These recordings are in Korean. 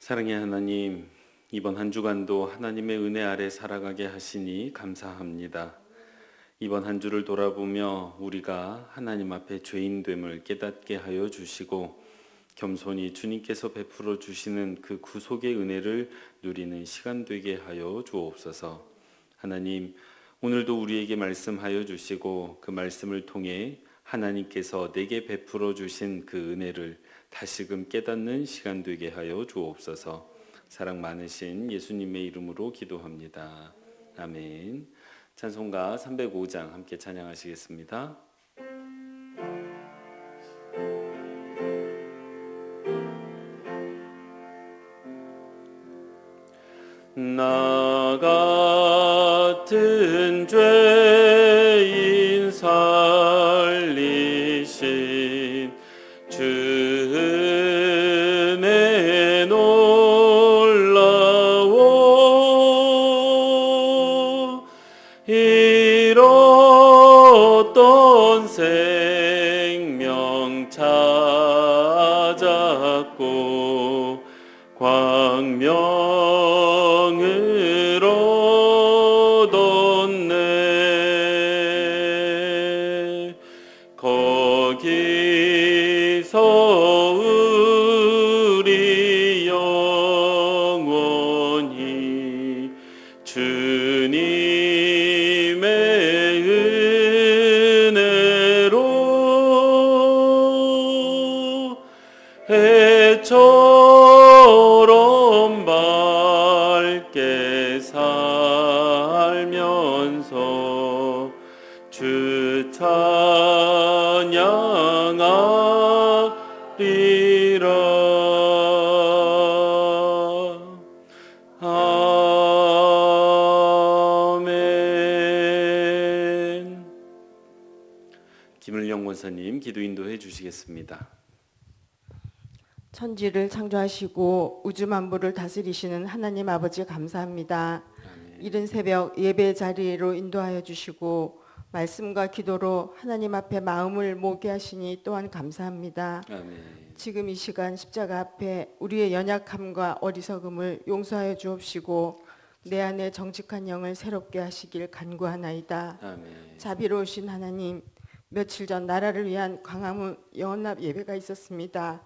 사랑의 하나님, 이번 한 주간도 하나님의 은혜 아래 살아가게 하시니 감사합니다. 이번 한 주를 돌아보며 우리가 하나님 앞에 죄인됨을 깨닫게 하여 주시고 겸손히 주님께서 베풀어 주시는 그 구속의 은혜를 누리는 시간 되게 하여 주옵소서. 하나님, 오늘도 우리에게 말씀하여 주시고 그 말씀을 통해 하나님께서 내게 베풀어 주신 그 은혜를 다시금 깨닫는 시간 되게 하여 주옵소서. 사랑 많으신 예수님의 이름으로 기도합니다. 아멘. 찬송가 305장 함께 찬양하시겠습니다. 나 같은 죄인 살리신 주은혜 놀라워 잃었던 생명 찾았고 광명을 얻었네. 거기서 우리 영원히 주님의 은혜로 해처럼 밝게 살면서 주 찬양하리라. 아멘. 김을영 권사님 기도 인도해 주시겠습니다. 천지를 창조하시고 우주 만물을 다스리시는 하나님 아버지 감사합니다. 아멘. 이른 새벽 예배 자리로 인도하여 주시고 말씀과 기도로 하나님 앞에 마음을 모게 하시니 또한 감사합니다. 아멘. 지금 이 시간 십자가 앞에 우리의 연약함과 어리석음을 용서하여 주옵시고 내 안에 정직한 영을 새롭게 하시길 간구하나이다. 아멘. 자비로우신 하나님, 며칠 전 나라를 위한 광화문 연합 예배가 있었습니다.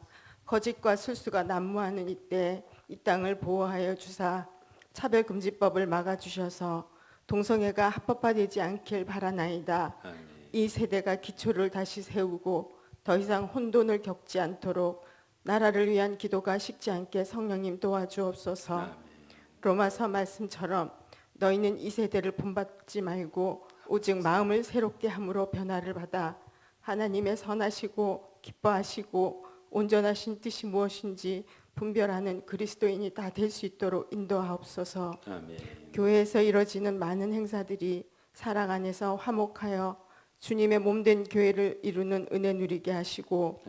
거짓과 술수가 난무하는 이때 이 땅을 보호하여 주사 차별금지법을 막아주셔서 동성애가 합법화되지 않길 바라나이다. 아멘. 이 세대가 기초를 다시 세우고 더 이상 혼돈을 겪지 않도록 나라를 위한 기도가 식지 않게 성령님 도와주옵소서. 아멘. 로마서 말씀처럼 너희는 이 세대를 본받지 말고 오직 마음을 새롭게 함으로 변화를 받아 하나님의 선하시고 기뻐하시고 온전하신 뜻이 무엇인지 분별하는 그리스도인이 다 될 수 있도록 인도하옵소서. 아멘. 교회에서 이뤄지는 많은 행사들이 사랑 안에서 화목하여 주님의 몸된 교회를 이루는 은혜 누리게 하시고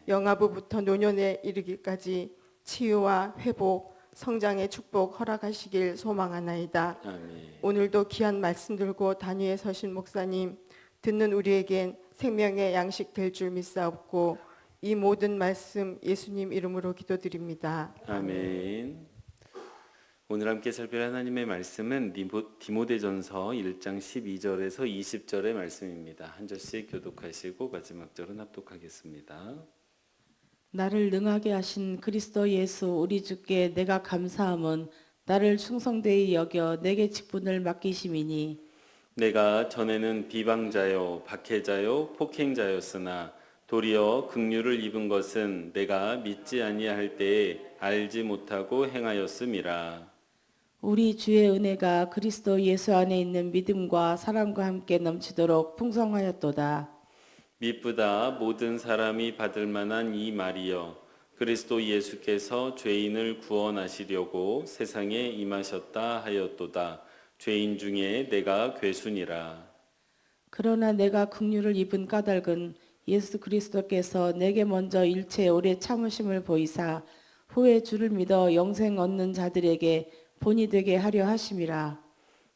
영아부부터 노년에 이르기까지 치유와 회복, 성장의 축복 허락하시길 소망하나이다. 아멘. 오늘도 귀한 말씀 들고 단위에 서신 목사님, 듣는 우리에겐 생명의 양식 될 줄 믿사옵고 이 모든 말씀 예수님 이름으로 기도드립니다. 아멘. 오늘 함께 살필 하나님의 말씀은 디모데전서 1장 12절에서 20절의 말씀입니다. 한 절씩 교독하시고 마지막 절은 합독하겠습니다. 나를 능하게 하신 그리스도 예수 우리 주께 내가 감사함은 나를 충성되이 여겨 내게 직분을 맡기심이니 내가 전에는 비방자요 박해자요 폭행자였으나 도리어 긍휼을 입은 것은 내가 믿지 아니할 때에 알지 못하고 행하였음이라. 우리 주의 은혜가 그리스도 예수 안에 있는 믿음과 사랑과 함께 넘치도록 풍성하였도다. 미쁘다 모든 사람이 받을 만한 이 말이여 그리스도 예수께서 죄인을 구원하시려고 세상에 임하셨다 하였도다. 죄인 중에 내가 괴순이라. 그러나 내가 긍휼을 입은 까닭은 예수 그리스도께서 내게 먼저 일체 오래 참으심을 보이사 후에 주를 믿어 영생 얻는 자들에게 본이 되게 하려 하심이라.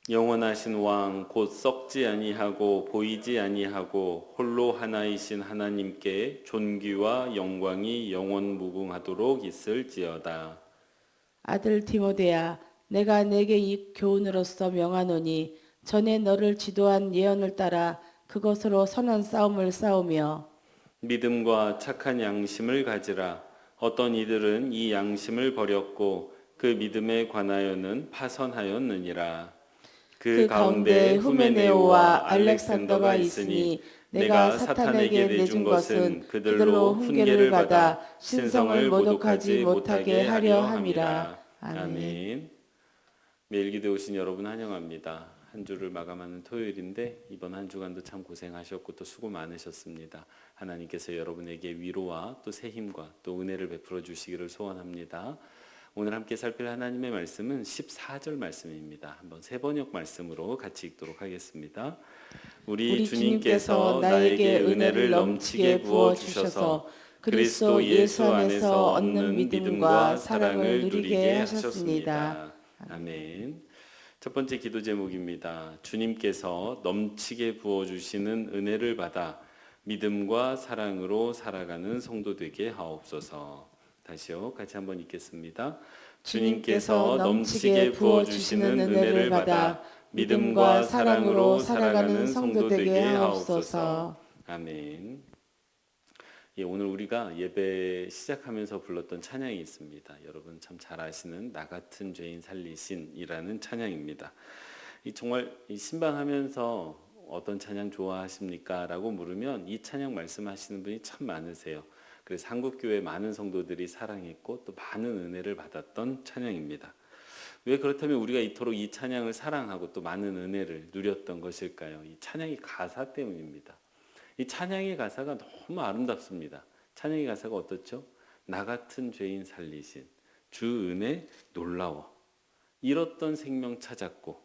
영원하신 왕 곧 썩지 아니하고 보이지 아니하고 홀로 하나이신 하나님께 존귀와 영광이 영원 무궁하도록 있을지어다. 아들 디모데야 내가 내게 이 교훈으로서 명하노니 전에 너를 지도한 예언을 따라 그것으로 선한 싸움을 싸우며 믿음과 착한 양심을 가지라. 어떤 이들은 이 양심을 버렸고 그 믿음에 관하여는 파선하였느니라. 그 가운데 후메네오와 알렉산더가 있으니 내가 사탄에게 내준 것은 그들로 훈계를 받아 신성을 모독하지 못하게 하려 함이라. 아멘. 매일 기도 오신 여러분 환영합니다. 한 주를 마감하는 토요일인데 이번 한 주간도 참 고생하셨고 또 수고 많으셨습니다. 하나님께서 여러분에게 위로와 또 새 힘과 또 은혜를 베풀어 주시기를 소원합니다. 오늘 함께 살필 하나님의 말씀은 14절 말씀입니다. 한번 세 번역 말씀으로 같이 읽도록 하겠습니다. 우리 주님께서 나에게 은혜를 넘치게 부어 주셔서 그리스도 예수 안에서 얻는 믿음과 사랑을 누리게 하셨습니다. 아멘. 첫 번째 기도 제목입니다. 주님께서 넘치게 부어 주시는 은혜를 받아 믿음과 사랑으로 살아가는 성도 되게 하옵소서. 다시요. 같이 한번 읽겠습니다. 주님께서 넘치게 부어 주시는 은혜를 받아 믿음과 사랑으로 살아가는 성도 되게 하옵소서. 아멘. 예, 오늘 우리가 예배 시작하면서 불렀던 찬양이 있습니다. 여러분 참 잘 아시는 나 같은 죄인 살리신이라는 찬양입니다. 정말 신방하면서 어떤 찬양 좋아하십니까? 라고 물으면 이 찬양 말씀하시는 분이 참 많으세요. 그래서 한국교회 많은 성도들이 사랑했고 또 많은 은혜를 받았던 찬양입니다. 왜 그렇다면 우리가 이토록 이 찬양을 사랑하고 또 많은 은혜를 누렸던 것일까요? 이 찬양의 가사 때문입니다. 이 찬양의 가사가 너무 아름답습니다. 찬양의 가사가 어떻죠? 나 같은 죄인 살리신 주 은혜 놀라워 잃었던 생명 찾았고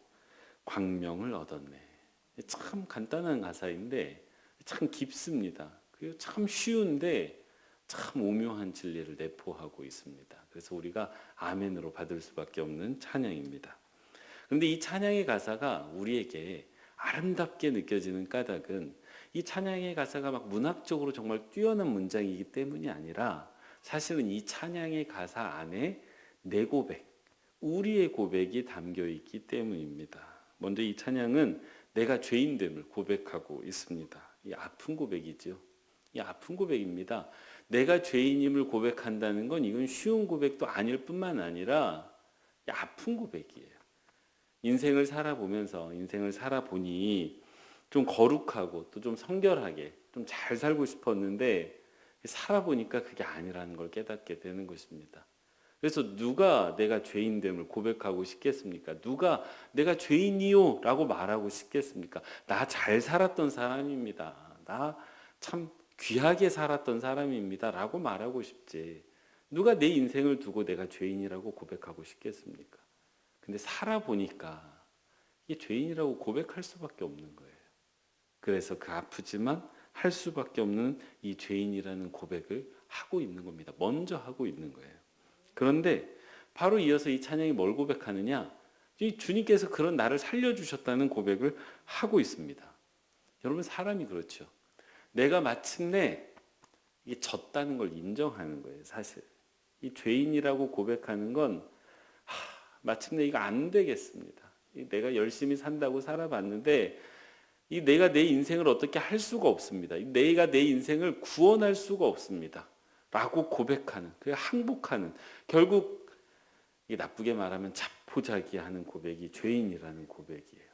광명을 얻었네. 참 간단한 가사인데 참 깊습니다. 그리고 참 쉬운데 참 오묘한 진리를 내포하고 있습니다. 그래서 우리가 아멘으로 받을 수밖에 없는 찬양입니다. 그런데 이 찬양의 가사가 우리에게 아름답게 느껴지는 까닭은 이 찬양의 가사가 막 문학적으로 정말 뛰어난 문장이기 때문이 아니라 사실은 이 찬양의 가사 안에 내 고백, 우리의 고백이 담겨 있기 때문입니다. 먼저 이 찬양은 내가 죄인됨을 고백하고 있습니다. 이 아픈 고백이죠. 이 아픈 고백입니다. 내가 죄인임을 고백한다는 건 이건 쉬운 고백도 아닐 뿐만 아니라 아픈 고백이에요. 인생을 살아보면서 인생을 살아보니 좀 거룩하고 또 좀 성결하게 좀 잘 살고 싶었는데 살아보니까 그게 아니라는 걸 깨닫게 되는 것입니다. 그래서 누가 내가 죄인됨을 고백하고 싶겠습니까? 누가 내가 죄인이요 라고 말하고 싶겠습니까? 나 잘 살았던 사람입니다. 나 참 귀하게 살았던 사람입니다 라고 말하고 싶지, 누가 내 인생을 두고 내가 죄인이라고 고백하고 싶겠습니까? 근데 살아보니까 이게 죄인이라고 고백할 수밖에 없는 거예요. 그래서 그 아프지만 할 수밖에 없는 이 죄인이라는 고백을 하고 있는 겁니다. 먼저 하고 있는 거예요. 그런데 바로 이어서 이 찬양이 뭘 고백하느냐? 이 주님께서 그런 나를 살려주셨다는 고백을 하고 있습니다. 여러분, 사람이 그렇죠. 내가 마침내 이게 졌다는 걸 인정하는 거예요. 사실 이 죄인이라고 고백하는 건 마침내 이거 안 되겠습니다. 내가 열심히 산다고 살아봤는데 이 내가 내 인생을 어떻게 할 수가 없습니다. 내가 내 인생을 구원할 수가 없습니다 라고 고백하는, 그 항복하는, 결국 이게 나쁘게 말하면 자포자기하는 고백이 죄인이라는 고백이에요.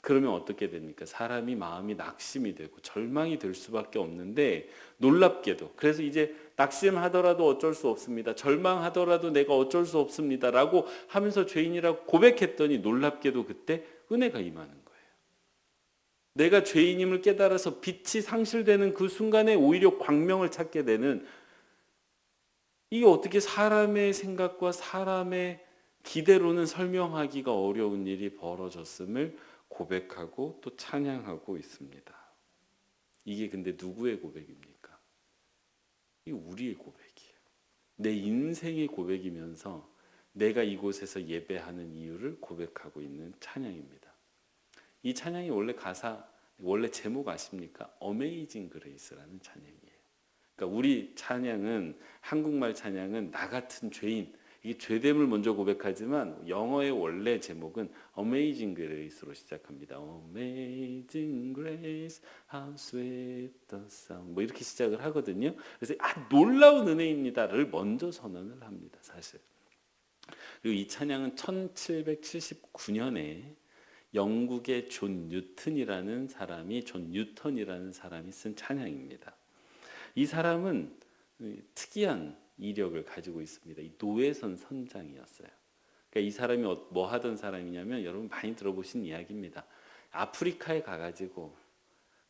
그러면 어떻게 됩니까? 사람이 마음이 낙심이 되고 절망이 될 수밖에 없는데, 놀랍게도 그래서 이제 낙심하더라도 어쩔 수 없습니다, 절망하더라도 내가 어쩔 수 없습니다 라고 하면서 죄인이라고 고백했더니 놀랍게도 그때 은혜가 임하는 거예요. 내가 죄인임을 깨달아서 빛이 상실되는 그 순간에 오히려 광명을 찾게 되는, 이게 어떻게 사람의 생각과 사람의 기대로는 설명하기가 어려운 일이 벌어졌음을 고백하고 또 찬양하고 있습니다. 이게 근데 누구의 고백입니까? 이게 우리의 고백이에요. 내 인생의 고백이면서 내가 이곳에서 예배하는 이유를 고백하고 있는 찬양입니다. 이 찬양이 원래 제목 아십니까? 어메이징 그레이스라는 찬양이에요. 그러니까 우리 찬양은, 한국말 찬양은 나 같은 죄인, 이 죄됨을 먼저 고백하지만 영어의 원래 제목은 Amazing Grace로 시작합니다. Amazing Grace, how sweet the sound. 뭐 이렇게 시작을 하거든요. 그래서 놀라운 은혜입니다를 먼저 선언을 합니다, 사실. 그리고 이 찬양은 1779년에 영국의 존 뉴턴이라는 사람이 쓴 찬양입니다. 이 사람은 특이한 이력을 가지고 있습니다. 이 노예선 선장이었어요. 그러니까 이 사람이 뭐 하던 사람이냐면, 여러분 많이 들어보신 이야기입니다. 아프리카에 가가지고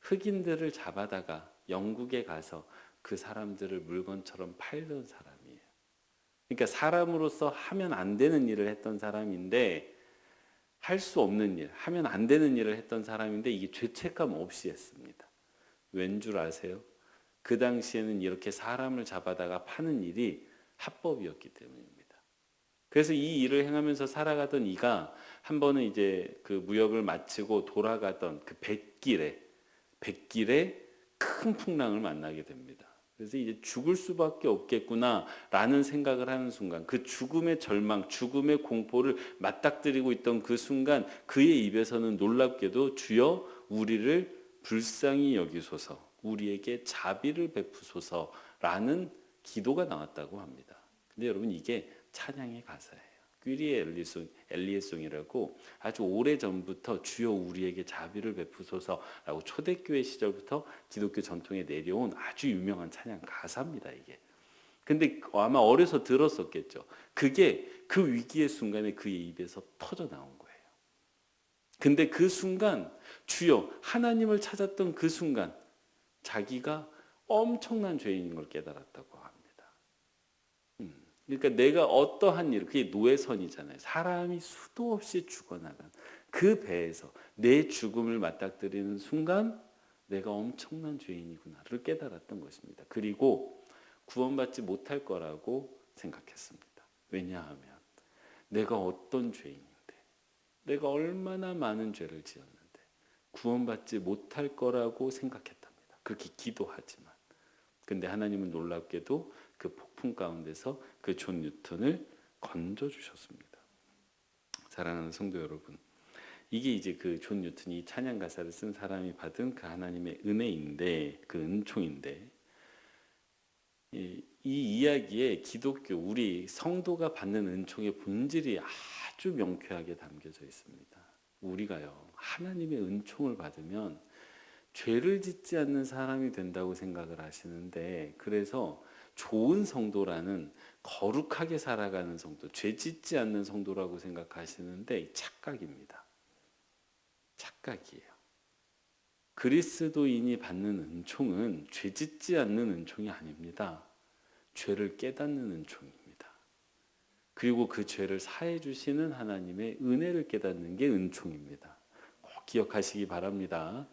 흑인들을 잡아다가 영국에 가서 그 사람들을 물건처럼 팔던 사람이에요. 그러니까 사람으로서 하면 안 되는 일을 했던 사람인데, 할 수 없는 일, 하면 안 되는 일을 했던 사람인데 이게 죄책감 없이 했습니다. 왠 줄 아세요? 그 당시에는 이렇게 사람을 잡아다가 파는 일이 합법이었기 때문입니다. 그래서 이 일을 행하면서 살아가던 이가 한 번은 이제 그 무역을 마치고 돌아가던 그 뱃길에 큰 풍랑을 만나게 됩니다. 그래서 이제 죽을 수밖에 없겠구나라는 생각을 하는 순간, 그 죽음의 절망, 죽음의 공포를 맞닥뜨리고 있던 그 순간, 그의 입에서는 놀랍게도 주여 우리를 불쌍히 여기소서, 우리에게 자비를 베푸소서라는 기도가 나왔다고 합니다. 근데 여러분, 이게 찬양의 가사예요. 퀴리에 엘리에송이라고 아주 오래전부터 주여 우리에게 자비를 베푸소서라고 초대교회 시절부터 기독교 전통에 내려온 아주 유명한 찬양 가사입니다, 이게. 근데 아마 어려서 들었었겠죠. 그게 그 위기의 순간에 그의 입에서 터져 나온 거예요. 근데 그 순간, 주여 하나님을 찾았던 그 순간 자기가 엄청난 죄인인 걸 깨달았다고 합니다. 그러니까 내가 어떠한 일, 그게 노예선이잖아요. 사람이 수도 없이 죽어나간 그 배에서 내 죽음을 맞닥뜨리는 순간 내가 엄청난 죄인이구나를 깨달았던 것입니다. 그리고 구원받지 못할 거라고 생각했습니다. 왜냐하면 내가 어떤 죄인인데, 내가 얼마나 많은 죄를 지었는데 구원받지 못할 거라고 생각했답니다. 그렇게 기도하지만. 근데 하나님은 놀랍게도 그 폭풍 가운데서 그 존 뉴턴을 건져주셨습니다. 사랑하는 성도 여러분, 이게 이제 그 존 뉴턴이 찬양 가사를 쓴 사람이 받은 그 하나님의 은혜인데, 그 은총인데, 이 이야기에 기독교 우리 성도가 받는 은총의 본질이 아주 명쾌하게 담겨져 있습니다. 우리가요 하나님의 은총을 받으면 죄를 짓지 않는 사람이 된다고 생각을 하시는데, 그래서 좋은 성도라는 거룩하게 살아가는 성도, 죄 짓지 않는 성도라고 생각하시는데 착각입니다. 착각이에요. 그리스도인이 받는 은총은 죄 짓지 않는 은총이 아닙니다. 죄를 깨닫는 은총입니다. 그리고 그 죄를 사해 주시는 하나님의 은혜를 깨닫는 게 은총입니다. 꼭 기억하시기 바랍니다.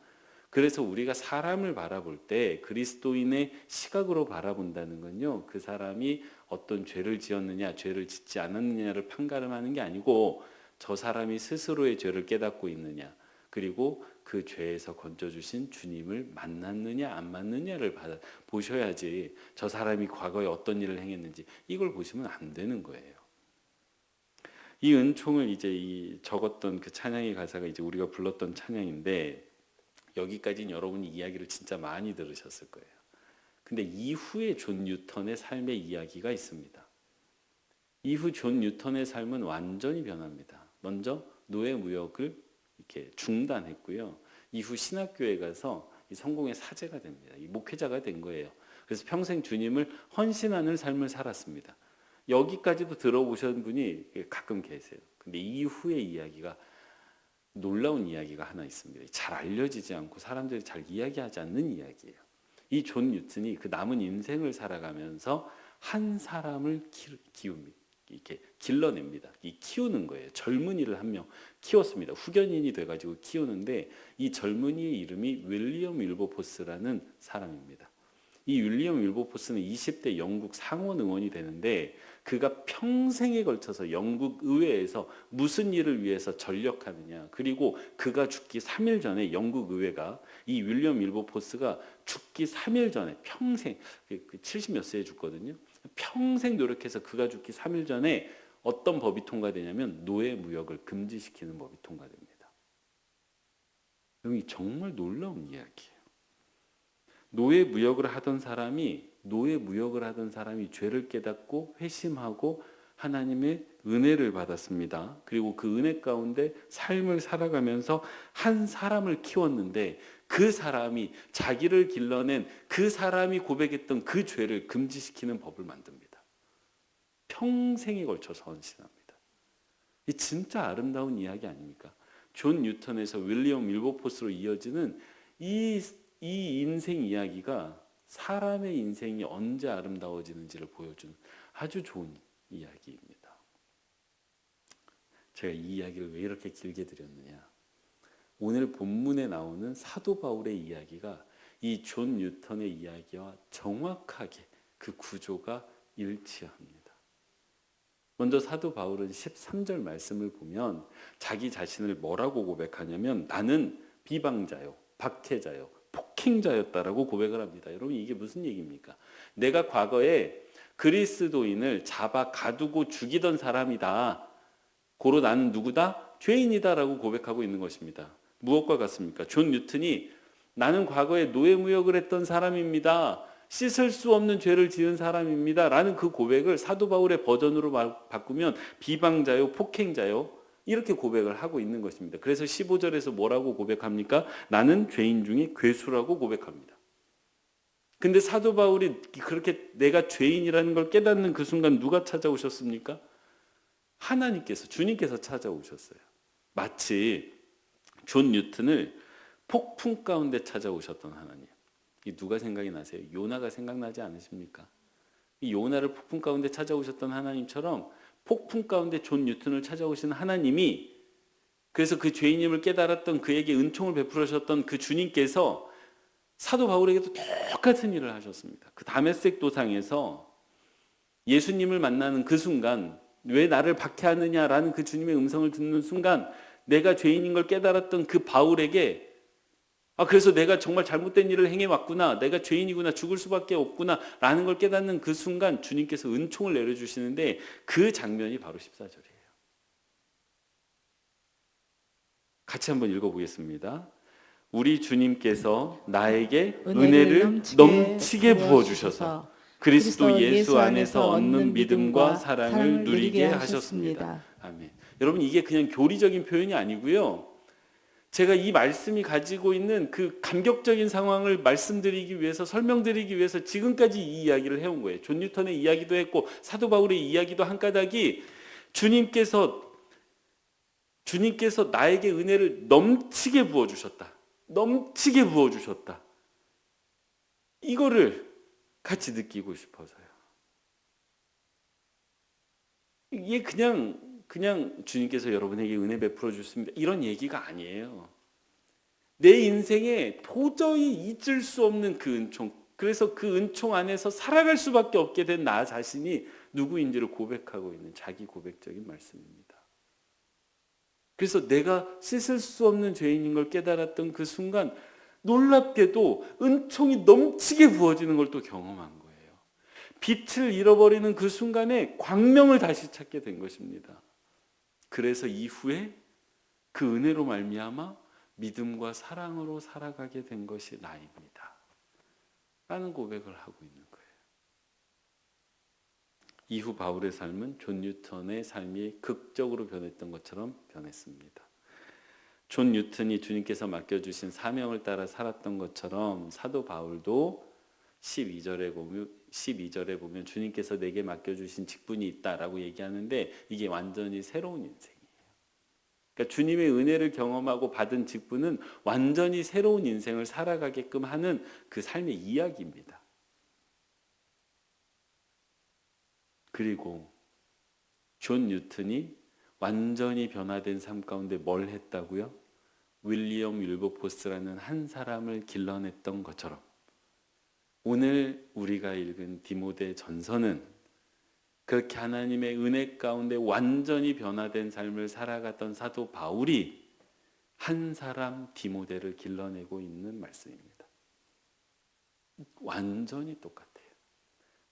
그래서 우리가 사람을 바라볼 때 그리스도인의 시각으로 바라본다는 건요, 그 사람이 어떤 죄를 지었느냐, 죄를 짓지 않았느냐를 판가름하는 게 아니고 저 사람이 스스로의 죄를 깨닫고 있느냐, 그리고 그 죄에서 건져주신 주님을 만났느냐 안 만났느냐를 보셔야지 저 사람이 과거에 어떤 일을 행했는지 이걸 보시면 안 되는 거예요. 이 은총을 이제 적었던 그 찬양의 가사가 이제 우리가 불렀던 찬양인데, 여기까지는 여러분이 이야기를 진짜 많이 들으셨을 거예요. 근데 이후에 존 뉴턴의 삶의 이야기가 있습니다. 이후 존 뉴턴의 삶은 완전히 변합니다. 먼저 노예 무역을 이렇게 중단했고요. 이후 신학교에 가서 이 성공의 사제가 됩니다. 이 목회자가 된 거예요. 그래서 평생 주님을 헌신하는 삶을 살았습니다. 여기까지도 들어보신 분이 가끔 계세요. 근데 이후의 이야기가 놀라운 이야기가 하나 있습니다. 잘 알려지지 않고 사람들이 잘 이야기하지 않는 이야기예요. 이 존 뉴턴이 그 남은 인생을 살아가면서 한 사람을 키웁니다. 이렇게 길러냅니다. 키우는 거예요. 젊은이를 한 명 키웠습니다. 후견인이 돼가지고 키우는데, 이 젊은이의 이름이 윌리엄 윌버포스라는 사람입니다. 이 윌리엄 윌버포스는 20대 영국 상원 의원이 되는데, 그가 평생에 걸쳐서 영국 의회에서 무슨 일을 위해서 전력하느냐, 그리고 그가 죽기 3일 전에 영국 의회가 이 윌리엄 윌버포스가 죽기 3일 전에 평생 70몇 세에 죽거든요. 평생 노력해서 그가 죽기 3일 전에 어떤 법이 통과되냐면 노예 무역을 금지시키는 법이 통과됩니다. 여기 정말 놀라운 이야기예요. 노예 무역을 하던 사람이 죄를 깨닫고 회심하고 하나님의 은혜를 받았습니다. 그리고 그 은혜 가운데 삶을 살아가면서 한 사람을 키웠는데, 그 사람이 자기를 길러낸 그 사람이 고백했던 그 죄를 금지시키는 법을 만듭니다. 평생에 걸쳐서 헌신합니다. 이 진짜 아름다운 이야기 아닙니까? 존 뉴턴에서 윌리엄 윌버포스로 이어지는 이 인생 이야기가 사람의 인생이 언제 아름다워지는지를 보여주는 아주 좋은 이야기입니다. 제가 이 이야기를 왜 이렇게 길게 드렸느냐? 오늘 본문에 나오는 사도 바울의 이야기가 이 존 뉴턴의 이야기와 정확하게 그 구조가 일치합니다. 먼저 사도 바울은 13절 말씀을 보면 자기 자신을 뭐라고 고백하냐면, 나는 비방자요, 박해자요, 폭행자였다라고 고백을 합니다. 여러분, 이게 무슨 얘기입니까? 내가 과거에 그리스도인을 잡아 가두고 죽이던 사람이다. 고로 나는 누구다? 죄인이다라고 고백하고 있는 것입니다. 무엇과 같습니까? 존 뉴턴이 나는 과거에 노예무역을 했던 사람입니다. 씻을 수 없는 죄를 지은 사람입니다. 라는 그 고백을 사도 바울의 버전으로 바꾸면 비방자요, 폭행자요, 이렇게 고백을 하고 있는 것입니다. 그래서 15절에서 뭐라고 고백합니까? 나는 죄인 중에 괴수라고 고백합니다. 근데 사도 바울이 그렇게 내가 죄인이라는 걸 깨닫는 그 순간 누가 찾아오셨습니까? 하나님께서, 주님께서 찾아오셨어요. 마치 존 뉴턴을 폭풍 가운데 찾아오셨던 하나님. 이 누가 생각이 나세요? 요나가 생각나지 않으십니까? 이 요나를 폭풍 가운데 찾아오셨던 하나님처럼 폭풍 가운데 존 뉴턴을 찾아오신 하나님이, 그래서 그 죄인임을 깨달았던 그에게 은총을 베풀으셨던 그 주님께서 사도 바울에게도 똑같은 일을 하셨습니다. 그 다메섹 도상에서 예수님을 만나는 그 순간, 왜 나를 박해하느냐라는 그 주님의 음성을 듣는 순간 내가 죄인인 걸 깨달았던 그 바울에게, 그래서 내가 정말 잘못된 일을 행해왔구나, 내가 죄인이구나, 죽을 수밖에 없구나 라는 걸 깨닫는 그 순간 주님께서 은총을 내려주시는데, 그 장면이 바로 14절이에요. 같이 한번 읽어보겠습니다. 우리 주님께서 나에게 은혜를 넘치게 부어주셔서 그리스도 예수 안에서 얻는 믿음과 사랑을 누리게 하셨습니다. 아멘. 여러분, 이게 그냥 교리적인 표현이 아니고요. 제가 이 말씀이 가지고 있는 그 감격적인 상황을 말씀드리기 위해서, 설명드리기 위해서 지금까지 이 이야기를 해온 거예요. 존 뉴턴의 이야기도 했고 사도 바울의 이야기도 한 까닭이 주님께서 나에게 은혜를 넘치게 부어주셨다. 넘치게 부어주셨다. 이거를 같이 느끼고 싶어서요. 이게 그냥 주님께서 여러분에게 은혜 베풀어 주십니다, 이런 얘기가 아니에요. 내 인생에 도저히 잊을 수 없는 그 은총, 그래서 그 은총 안에서 살아갈 수밖에 없게 된 나 자신이 누구인지를 고백하고 있는 자기 고백적인 말씀입니다. 그래서 내가 씻을 수 없는 죄인인 걸 깨달았던 그 순간 놀랍게도 은총이 넘치게 부어지는 걸 또 경험한 거예요. 빛을 잃어버리는 그 순간에 광명을 다시 찾게 된 것입니다. 그래서 이후에 그 은혜로 말미암아 믿음과 사랑으로 살아가게 된 것이 나입니다 라는 고백을 하고 있는 거예요. 이후 바울의 삶은 존 뉴턴의 삶이 극적으로 변했던 것처럼 변했습니다. 존 뉴턴이 주님께서 맡겨주신 사명을 따라 살았던 것처럼 사도 바울도 12절에 보면 주님께서 내게 맡겨주신 직분이 있다라고 얘기하는데, 이게 완전히 새로운 인생이에요. 그러니까 주님의 은혜를 경험하고 받은 직분은 완전히 새로운 인생을 살아가게끔 하는 그 삶의 이야기입니다. 그리고 존 뉴턴이 완전히 변화된 삶 가운데 뭘 했다고요? 윌리엄 윌버포스라는 한 사람을 길러냈던 것처럼 오늘 우리가 읽은 디모데 전서는 그렇게 하나님의 은혜 가운데 완전히 변화된 삶을 살아갔던 사도 바울이 한 사람 디모데를 길러내고 있는 말씀입니다. 완전히 똑같아요.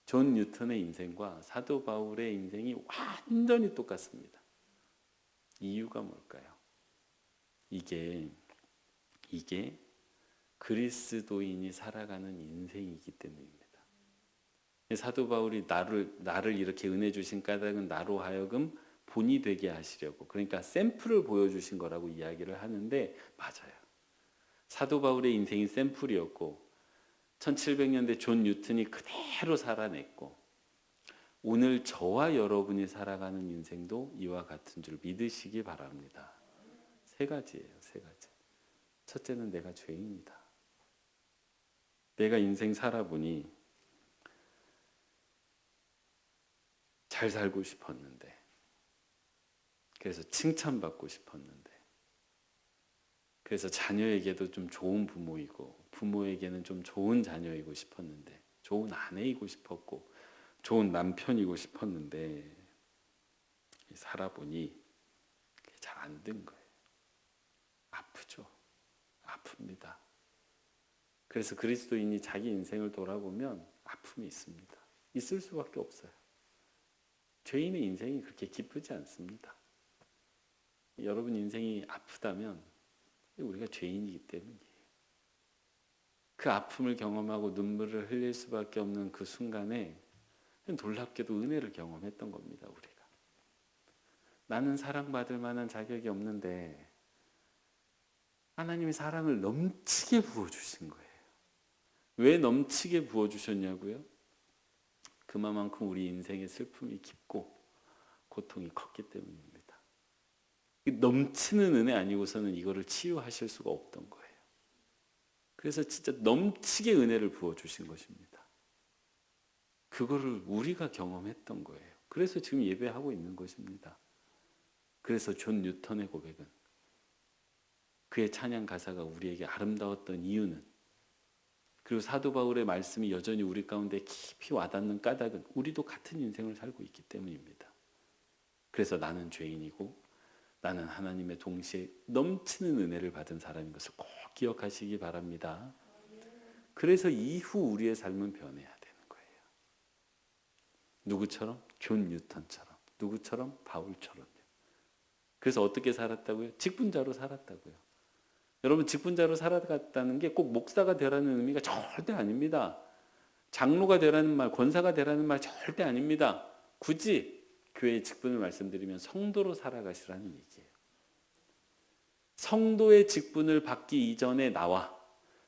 존 뉴턴의 인생과 사도 바울의 인생이 완전히 똑같습니다. 이유가 뭘까요? 이게 그리스도인이 살아가는 인생이기 때문입니다. 사도 바울이 나를 이렇게 은혜 주신 까닭은 나로 하여금 본이 되게 하시려고, 그러니까 샘플을 보여주신 거라고 이야기를 하는데 맞아요. 사도 바울의 인생이 샘플이었고 1700년대 존 뉴턴이 그대로 살아냈고, 오늘 저와 여러분이 살아가는 인생도 이와 같은 줄 믿으시기 바랍니다. 세 가지예요. 세 가지. 첫째는 내가 죄인이다. 내가 인생 살아보니 잘 살고 싶었는데, 그래서 칭찬받고 싶었는데, 그래서 자녀에게도 좀 좋은 부모이고 부모에게는 좀 좋은 자녀이고 싶었는데, 좋은 아내이고 싶었고 좋은 남편이고 싶었는데 살아보니 잘 안 된 거예요. 아프죠. 아픕니다. 그래서 그리스도인이 자기 인생을 돌아보면 아픔이 있습니다. 있을 수밖에 없어요. 죄인의 인생이 그렇게 기쁘지 않습니다. 여러분 인생이 아프다면 우리가 죄인이기 때문이에요. 그 아픔을 경험하고 눈물을 흘릴 수밖에 없는 그 순간에 놀랍게도 은혜를 경험했던 겁니다. 우리가 나는 사랑받을 만한 자격이 없는데 하나님이 사랑을 넘치게 부어주신 거예요. 왜 넘치게 부어주셨냐고요? 그만큼 우리 인생의 슬픔이 깊고 고통이 컸기 때문입니다. 넘치는 은혜 아니고서는 이거를 치유하실 수가 없던 거예요. 그래서 진짜 넘치게 은혜를 부어주신 것입니다. 그거를 우리가 경험했던 거예요. 그래서 지금 예배하고 있는 것입니다. 그래서 존 뉴턴의 고백은, 그의 찬양 가사가 우리에게 아름다웠던 이유는, 그리고 사도 바울의 말씀이 여전히 우리 가운데 깊이 와닿는 까닭은 우리도 같은 인생을 살고 있기 때문입니다. 그래서 나는 죄인이고 나는 하나님의 동시에 넘치는 은혜를 받은 사람인 것을 꼭 기억하시기 바랍니다. 그래서 이후 우리의 삶은 변해야 되는 거예요. 누구처럼? 존 뉴턴처럼. 누구처럼? 바울처럼요. 그래서 어떻게 살았다고요? 직분자로 살았다고요. 여러분, 직분자로 살아갔다는 게 꼭 목사가 되라는 의미가 절대 아닙니다. 장로가 되라는 말, 권사가 되라는 말 절대 아닙니다. 굳이 교회의 직분을 말씀드리면 성도로 살아가시라는 얘기예요. 성도의 직분을 받기 이전에 나와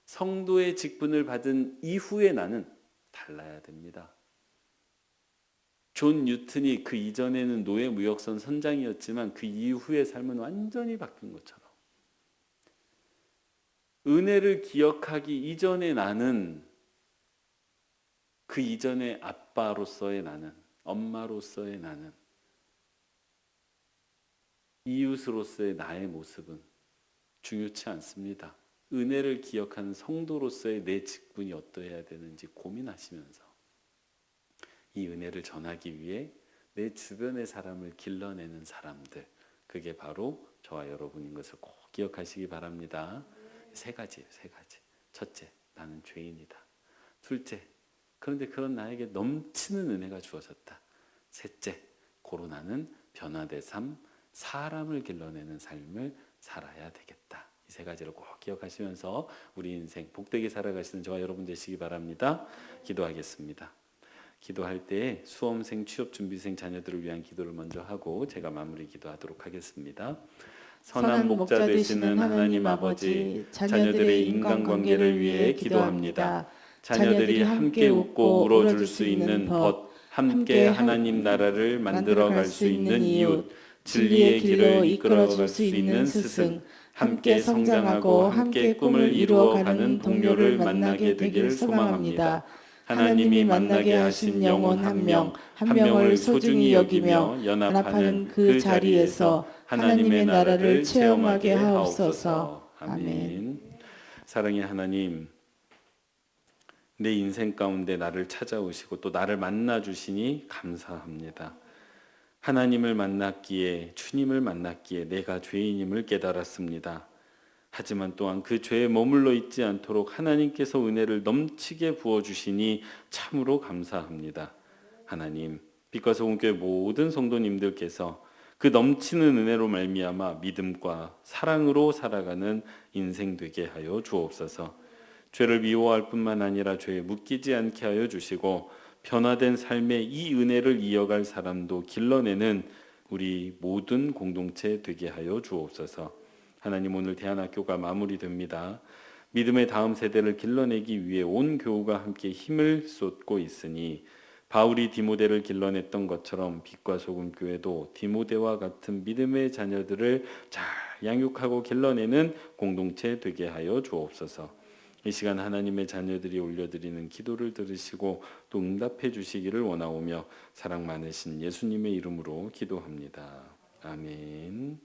성도의 직분을 받은 이후에 나는 달라야 됩니다. 존 뉴턴이 그 이전에는 노예무역선 선장이었지만 그 이후의 삶은 완전히 바뀐 것처럼 은혜를 기억하기 이전에 나는 그 이전의 아빠로서의 나는, 엄마로서의 나는, 이웃으로서의 나의 모습은 중요치 않습니다. 은혜를 기억하는 성도로서의 내 직분이 어떠해야 되는지 고민하시면서 이 은혜를 전하기 위해 내 주변의 사람을 길러내는 사람들, 그게 바로 저와 여러분인 것을 꼭 기억하시기 바랍니다. 세 가지예요, 세 가지. 첫째, 나는 죄인이다. 둘째, 그런데 그런 나에게 넘치는 은혜가 주어졌다. 셋째, 고로 나는 변화된 삶, 사람을 길러내는 삶을 살아야 되겠다. 이 세 가지를 꼭 기억하시면서 우리 인생 복되게 살아가시는 저와 여러분 되시기 바랍니다. 기도하겠습니다. 기도할 때 수험생, 취업준비생 자녀들을 위한 기도를 먼저 하고 제가 마무리 기도하도록 하겠습니다. 선한 목자 되시는 하나님 아버지, 자녀들의 인간관계를 위해 기도합니다. 자녀들이 함께 웃고 울어줄 수 있는 벗, 함께 하나님 나라를 만들어갈 수 있는 이웃, 진리의 길을 이끌어줄 수 있는 스승, 함께 성장하고 함께 꿈을 이루어가는 동료를 만나게 되기를 소망합니다. 하나님이 만나게 하신 영혼 한 명, 한 명을 소중히 여기며 연합하는 그 자리에서 하나님의 나라를 체험하게 하옵소서. 아멘. 사랑의 하나님, 내 인생 가운데 나를 찾아오시고 또 나를 만나주시니 감사합니다. 하나님을 만났기에, 주님을 만났기에 내가 죄인임을 깨달았습니다. 하지만 또한 그 죄에 머물러 있지 않도록 하나님께서 은혜를 넘치게 부어주시니 참으로 감사합니다. 하나님, 빛과 소금교회 모든 성도님들께서 그 넘치는 은혜로 말미암아 믿음과 사랑으로 살아가는 인생 되게 하여 주옵소서. 죄를 미워할 뿐만 아니라 죄에 묶이지 않게 하여 주시고 변화된 삶의 이 은혜를 이어갈 사람도 길러내는 우리 모든 공동체 되게 하여 주옵소서. 하나님, 오늘 대안학교가 마무리됩니다. 믿음의 다음 세대를 길러내기 위해 온 교우가 함께 힘을 쏟고 있으니 바울이 디모데를 길러냈던 것처럼 빛과 소금 교회도 디모데와 같은 믿음의 자녀들을 잘 양육하고 길러내는 공동체 되게 하여 주옵소서. 이 시간 하나님의 자녀들이 올려드리는 기도를 들으시고 또 응답해 주시기를 원하오며 사랑 많으신 예수님의 이름으로 기도합니다. 아멘.